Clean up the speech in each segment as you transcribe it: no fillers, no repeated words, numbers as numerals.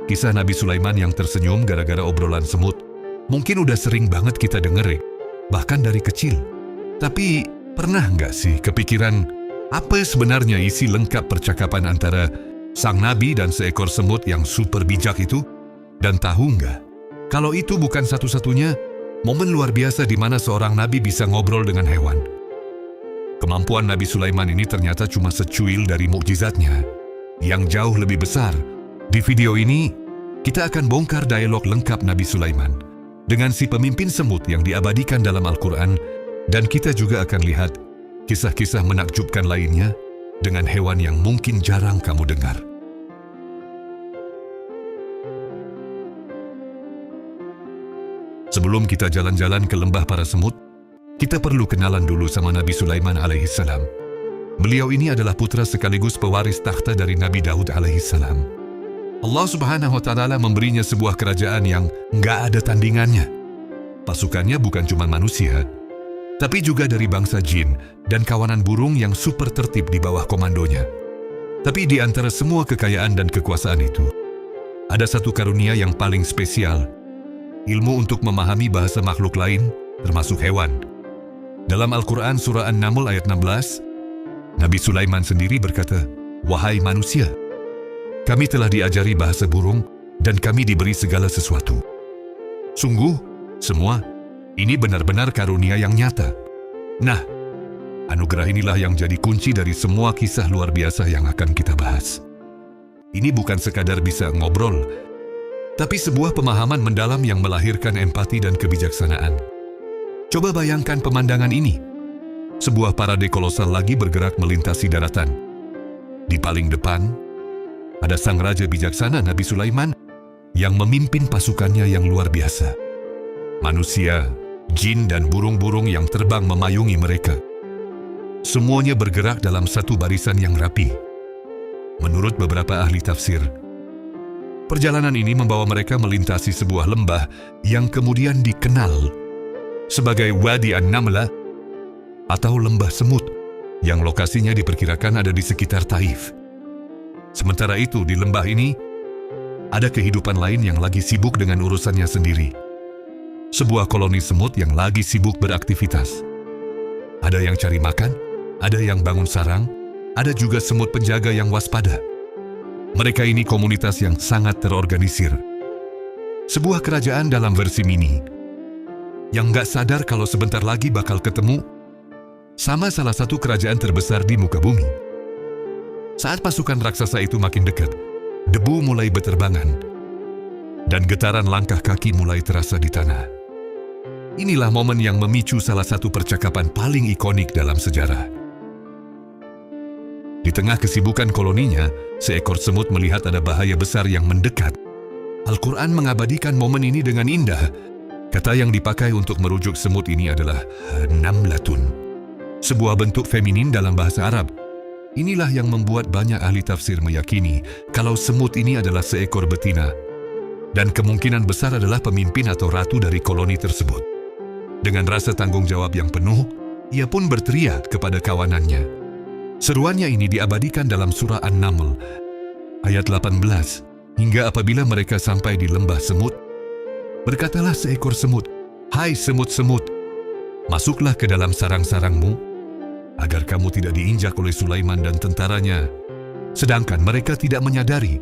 Kisah Nabi Sulaiman yang tersenyum gara-gara obrolan semut mungkin udah sering banget kita denger, bahkan dari kecil. Tapi pernah nggak sih kepikiran apa sebenarnya isi lengkap percakapan antara sang nabi dan seekor semut yang super bijak itu? Dan tahu nggak, kalau itu bukan satu-satunya momen luar biasa di mana seorang nabi bisa ngobrol dengan hewan. Kemampuan Nabi Sulaiman ini ternyata cuma secuil dari mukjizatnya yang jauh lebih besar. Di video ini, kita akan bongkar dialog lengkap Nabi Sulaiman dengan si pemimpin semut yang diabadikan dalam Al-Quran, dan kita juga akan lihat kisah-kisah menakjubkan lainnya dengan hewan yang mungkin jarang kamu dengar. Sebelum kita jalan-jalan ke lembah para semut, kita perlu kenalan dulu sama Nabi Sulaiman alaihissalam. Beliau ini adalah putra sekaligus pewaris takhta dari Nabi Daud alaihissalam. Allah Subhanahu wa Ta'ala memberinya sebuah kerajaan yang nggak ada tandingannya. Pasukannya bukan cuma manusia, tapi juga dari bangsa jin dan kawanan burung yang super tertib di bawah komandonya. Tapi di antara semua kekayaan dan kekuasaan itu, ada satu karunia yang paling spesial, ilmu untuk memahami bahasa makhluk lain, termasuk hewan. Dalam Al-Quran surah An-Naml ayat 16, Nabi Sulaiman sendiri berkata, "Wahai manusia, kami telah diajari bahasa burung dan kami diberi segala sesuatu. Sungguh, semua ini benar-benar karunia yang nyata." Nah, anugerah inilah yang jadi kunci dari semua kisah luar biasa yang akan kita bahas. Ini bukan sekadar bisa ngobrol, tapi sebuah pemahaman mendalam yang melahirkan empati dan kebijaksanaan. Coba bayangkan pemandangan ini. Sebuah parade kolosal lagi bergerak melintasi daratan. Di paling depan, ada sang raja bijaksana Nabi Sulaiman yang memimpin pasukannya yang luar biasa. Manusia, jin dan burung-burung yang terbang memayungi mereka. Semuanya bergerak dalam satu barisan yang rapi. Menurut beberapa ahli tafsir, perjalanan ini membawa mereka melintasi sebuah lembah yang kemudian dikenal sebagai Wadi An-Namlah atau Lembah Semut, yang lokasinya diperkirakan ada di sekitar Taif. Sementara itu, di lembah ini, ada kehidupan lain yang lagi sibuk dengan urusannya sendiri. Sebuah koloni semut yang lagi sibuk beraktivitas. Ada yang cari makan, ada yang bangun sarang, ada juga semut penjaga yang waspada. Mereka ini komunitas yang sangat terorganisir. Sebuah kerajaan dalam versi mini, yang nggak sadar kalau sebentar lagi bakal ketemu sama salah satu kerajaan terbesar di muka bumi. Saat pasukan raksasa itu makin dekat, debu mulai berterbangan, dan getaran langkah kaki mulai terasa di tanah. Inilah momen yang memicu salah satu percakapan paling ikonik dalam sejarah. Di tengah kesibukan koloninya, seekor semut melihat ada bahaya besar yang mendekat. Al-Quran mengabadikan momen ini dengan indah. Kata yang dipakai untuk merujuk semut ini adalah namlatun, sebuah bentuk feminin dalam bahasa Arab. Inilah yang membuat banyak ahli tafsir meyakini kalau semut ini adalah seekor betina, dan kemungkinan besar adalah pemimpin atau ratu dari koloni tersebut. Dengan rasa tanggung jawab yang penuh, ia pun berteriak kepada kawanannya. Seruannya ini diabadikan dalam surah An-Naml, ayat 18, hingga apabila mereka sampai di lembah semut, berkatalah seekor semut, "Hai semut-semut, masuklah ke dalam sarang-sarangmu, agar kamu tidak diinjak oleh Sulaiman dan tentaranya, sedangkan mereka tidak menyadari."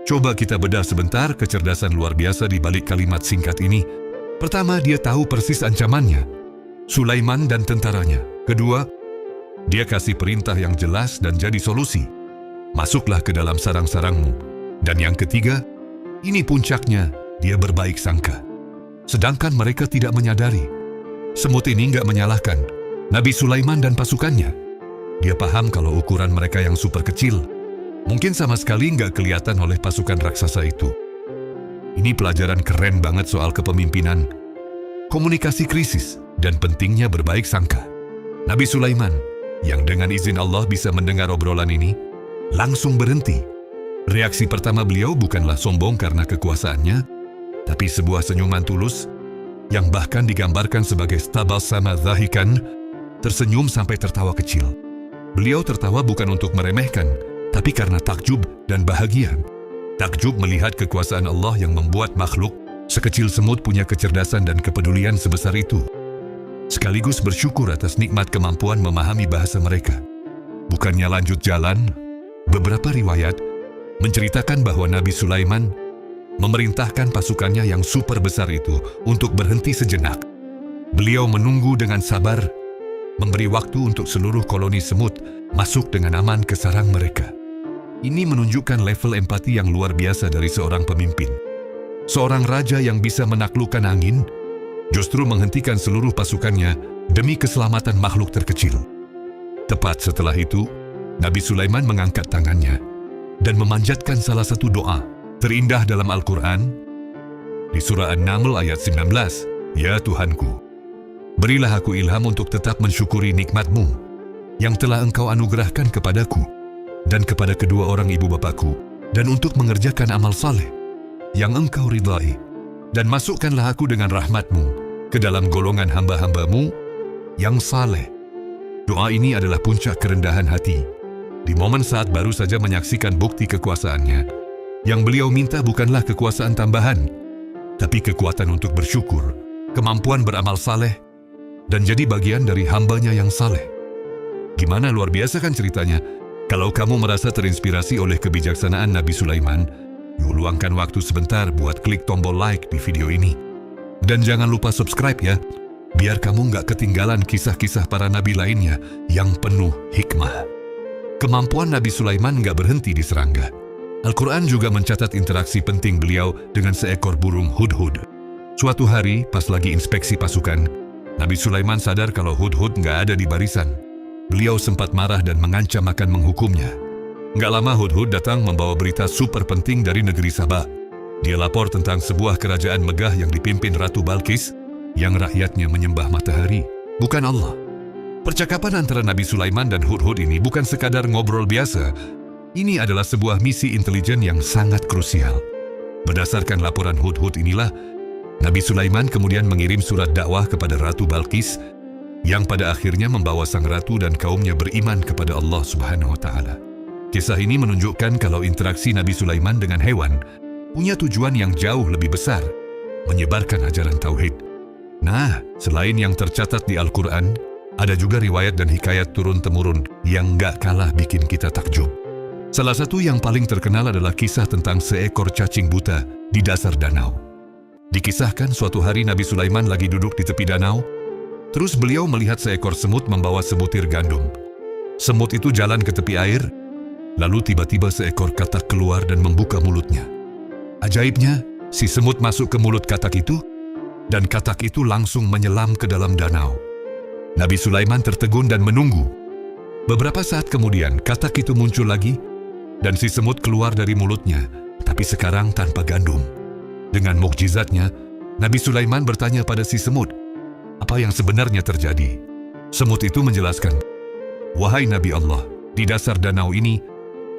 Coba kita bedah sebentar kecerdasan luar biasa di balik kalimat singkat ini. Pertama, dia tahu persis ancamannya, Sulaiman dan tentaranya. Kedua, dia kasih perintah yang jelas dan jadi solusi, masuklah ke dalam sarang-sarangmu. Dan yang ketiga, ini puncaknya, dia berbaik sangka, sedangkan mereka tidak menyadari. Semut ini nggak menyalahkan Nabi Sulaiman dan pasukannya. Dia paham kalau ukuran mereka yang super kecil mungkin sama sekali nggak kelihatan oleh pasukan raksasa itu. Ini pelajaran keren banget soal kepemimpinan, komunikasi krisis, dan pentingnya berbaik sangka. Nabi Sulaiman, yang dengan izin Allah bisa mendengar obrolan ini, langsung berhenti. Reaksi pertama beliau bukanlah sombong karena kekuasaannya, tapi sebuah senyuman tulus yang bahkan digambarkan sebagai tabassama dhahikan, tersenyum sampai tertawa kecil. Beliau tertawa bukan untuk meremehkan, tapi karena takjub dan bahagia. Takjub melihat kekuasaan Allah yang membuat makhluk sekecil semut punya kecerdasan dan kepedulian sebesar itu. Sekaligus bersyukur atas nikmat kemampuan memahami bahasa mereka. Bukannya lanjut jalan, beberapa riwayat menceritakan bahwa Nabi Sulaiman memerintahkan pasukannya yang super besar itu untuk berhenti sejenak. Beliau menunggu dengan sabar, memberi waktu untuk seluruh koloni semut masuk dengan aman ke sarang mereka. Ini menunjukkan level empati yang luar biasa dari seorang pemimpin. Seorang raja yang bisa menaklukkan angin, justru menghentikan seluruh pasukannya demi keselamatan makhluk terkecil. Tepat setelah itu, Nabi Sulaiman mengangkat tangannya dan memanjatkan salah satu doa terindah dalam Al-Quran di surah An-Naml ayat 19. Ya Tuhanku, berilah aku ilham untuk tetap mensyukuri nikmat-Mu yang telah Engkau anugerahkan kepadaku dan kepada kedua orang ibu bapakku, dan untuk mengerjakan amal saleh yang Engkau ridhai, dan masukkanlah aku dengan rahmat-Mu ke dalam golongan hamba-hamba-Mu yang saleh. Doa ini adalah puncak kerendahan hati. Di momen saat baru saja menyaksikan bukti kekuasaannya, yang beliau minta bukanlah kekuasaan tambahan, tapi kekuatan untuk bersyukur, kemampuan beramal saleh, dan jadi bagian dari hambanya yang saleh. Gimana luar biasa kan ceritanya? Kalau kamu merasa terinspirasi oleh kebijaksanaan Nabi Sulaiman, yuk luangkan waktu sebentar buat klik tombol like di video ini. Dan jangan lupa subscribe ya, biar kamu nggak ketinggalan kisah-kisah para nabi lainnya yang penuh hikmah. Kemampuan Nabi Sulaiman nggak berhenti di serangga. Al-Quran juga mencatat interaksi penting beliau dengan seekor burung hudhud. Suatu hari, pas lagi inspeksi pasukan, Nabi Sulaiman sadar kalau hudhud nggak ada di barisan. Beliau sempat marah dan mengancam akan menghukumnya. Nggak lama hudhud datang membawa berita super penting dari negeri Sabah. Dia lapor tentang sebuah kerajaan megah yang dipimpin Ratu Balqis, yang rakyatnya menyembah matahari, bukan Allah. Percakapan antara Nabi Sulaiman dan hudhud ini bukan sekadar ngobrol biasa. Ini adalah sebuah misi intelijen yang sangat krusial. Berdasarkan laporan hudhud inilah, Nabi Sulaiman kemudian mengirim surat dakwah kepada Ratu Balqis, yang pada akhirnya membawa sang ratu dan kaumnya beriman kepada Allah Subhanahu wa Ta'ala. Kisah ini menunjukkan kalau interaksi Nabi Sulaiman dengan hewan punya tujuan yang jauh lebih besar, menyebarkan ajaran tauhid. Nah, selain yang tercatat di Al-Quran, ada juga riwayat dan hikayat turun-temurun yang gak kalah bikin kita takjub. Salah satu yang paling terkenal adalah kisah tentang seekor cacing buta di dasar danau. Dikisahkan suatu hari Nabi Sulaiman lagi duduk di tepi danau, terus beliau melihat seekor semut membawa sebutir gandum. Semut itu jalan ke tepi air, lalu tiba-tiba seekor katak keluar dan membuka mulutnya. Ajaibnya, si semut masuk ke mulut katak itu, dan katak itu langsung menyelam ke dalam danau. Nabi Sulaiman tertegun dan menunggu. Beberapa saat kemudian, katak itu muncul lagi, dan si semut keluar dari mulutnya, tapi sekarang tanpa gandum. Dengan mukjizatnya, Nabi Sulaiman bertanya pada si semut, apa yang sebenarnya terjadi? Semut itu menjelaskan, wahai Nabi Allah, di dasar danau ini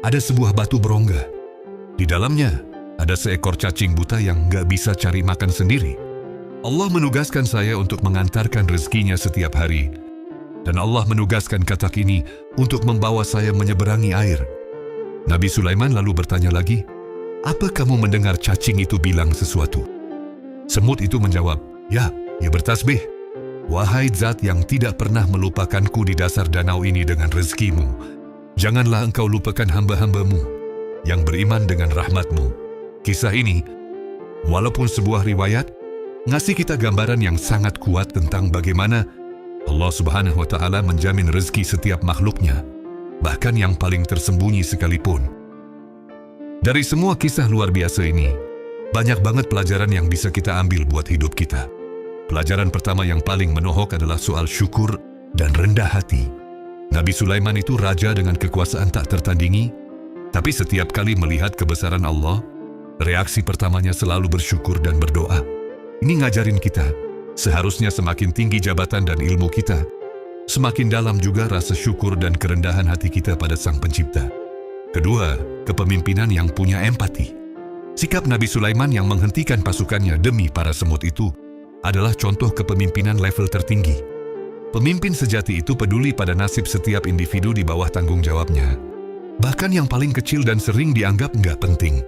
ada sebuah batu berongga. Di dalamnya ada seekor cacing buta yang gak bisa cari makan sendiri. Allah menugaskan saya untuk mengantarkan rezekinya setiap hari. Dan Allah menugaskan katak ini untuk membawa saya menyeberangi air. Nabi Sulaiman lalu bertanya lagi, apa kamu mendengar cacing itu bilang sesuatu? Semut itu menjawab, ya bertasbih. Wahai zat yang tidak pernah melupakanku di dasar danau ini dengan rezekimu, janganlah engkau lupakan hamba-hambamu yang beriman dengan rahmatmu. Kisah ini, walaupun sebuah riwayat, ngasih kita gambaran yang sangat kuat tentang bagaimana Allah Subhanahu wa Ta'ala menjamin rezeki setiap makhluknya, bahkan yang paling tersembunyi sekalipun. Dari semua kisah luar biasa ini, banyak banget pelajaran yang bisa kita ambil buat hidup kita. Pelajaran pertama yang paling menohok adalah soal syukur dan rendah hati. Nabi Sulaiman itu raja dengan kekuasaan tak tertandingi, tapi setiap kali melihat kebesaran Allah, reaksi pertamanya selalu bersyukur dan berdoa. Ini ngajarin kita, seharusnya semakin tinggi jabatan dan ilmu kita, semakin dalam juga rasa syukur dan kerendahan hati kita pada Sang Pencipta. Kedua, kepemimpinan yang punya empati. Sikap Nabi Sulaiman yang menghentikan pasukannya demi para semut itu adalah contoh kepemimpinan level tertinggi. Pemimpin sejati itu peduli pada nasib setiap individu di bawah tanggung jawabnya. Bahkan yang paling kecil dan sering dianggap nggak penting.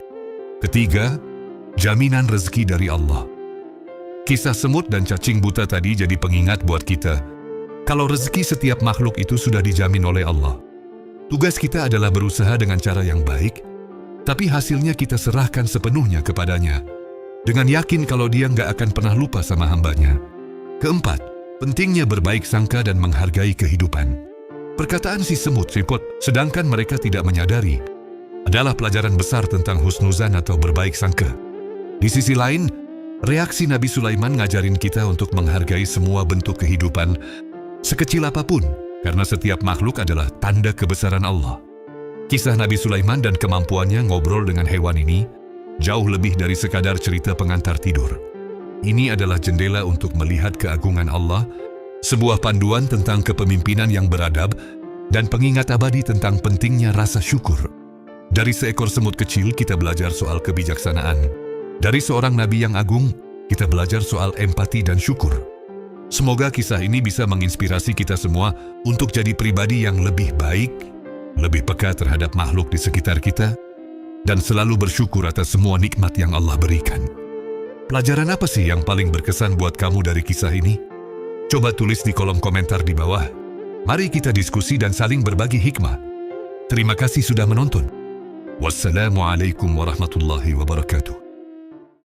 Ketiga, jaminan rezeki dari Allah. Kisah semut dan cacing buta tadi jadi pengingat buat kita. Kalau rezeki setiap makhluk itu sudah dijamin oleh Allah. Tugas kita adalah berusaha dengan cara yang baik, tapi hasilnya kita serahkan sepenuhnya kepadanya. Dengan yakin kalau Dia nggak akan pernah lupa sama hambanya. Keempat, pentingnya berbaik sangka dan menghargai kehidupan. Perkataan si semut siput, sedangkan mereka tidak menyadari, adalah pelajaran besar tentang husnuzan atau berbaik sangka. Di sisi lain, reaksi Nabi Sulaiman ngajarin kita untuk menghargai semua bentuk kehidupan, sekecil apapun, karena setiap makhluk adalah tanda kebesaran Allah. Kisah Nabi Sulaiman dan kemampuannya ngobrol dengan hewan ini jauh lebih dari sekadar cerita pengantar tidur. Ini adalah jendela untuk melihat keagungan Allah, sebuah panduan tentang kepemimpinan yang beradab, dan pengingat abadi tentang pentingnya rasa syukur. Dari seekor semut kecil kita belajar soal kebijaksanaan. Dari seorang nabi yang agung, kita belajar soal empati dan syukur. Semoga kisah ini bisa menginspirasi kita semua untuk jadi pribadi yang lebih baik, lebih peka terhadap makhluk di sekitar kita, dan selalu bersyukur atas semua nikmat yang Allah berikan. Pelajaran apa sih yang paling berkesan buat kamu dari kisah ini? Coba tulis di kolom komentar di bawah. Mari kita diskusi dan saling berbagi hikmah. Terima kasih sudah menonton. Wassalamualaikum warahmatullahi wabarakatuh.